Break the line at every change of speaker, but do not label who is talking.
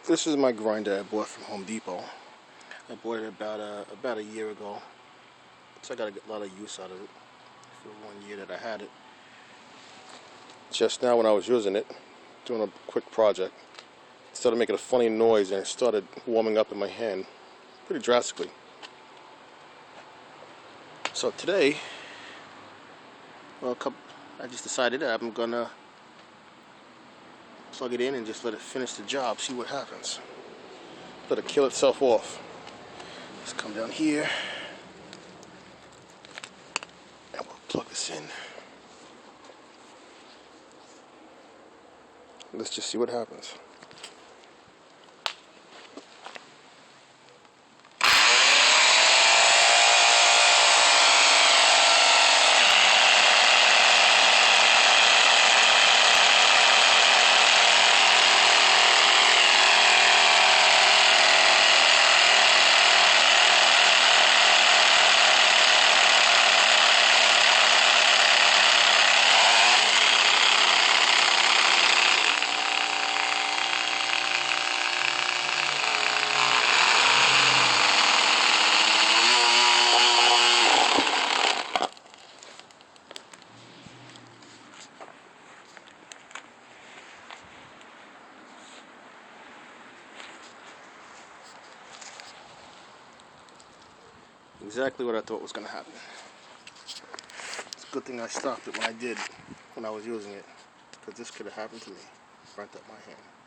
This is my grinder I bought from Home Depot. I bought it about a year ago, so I got a lot of use out of it for 1 year that I had it. Just now when I was using it, doing a quick project, it started making a funny noise and it started warming up in my hand pretty drastically. So today, I just decided that I'm gonna plug it in and just let it finish the job, see what happens. Let it kill itself off. Let's come down here and we'll plug this in. Let's just see what happens. Exactly what I thought was going to happen. It's a good thing I stopped it when I was using it, because this could have happened to me. Burnt up my hand.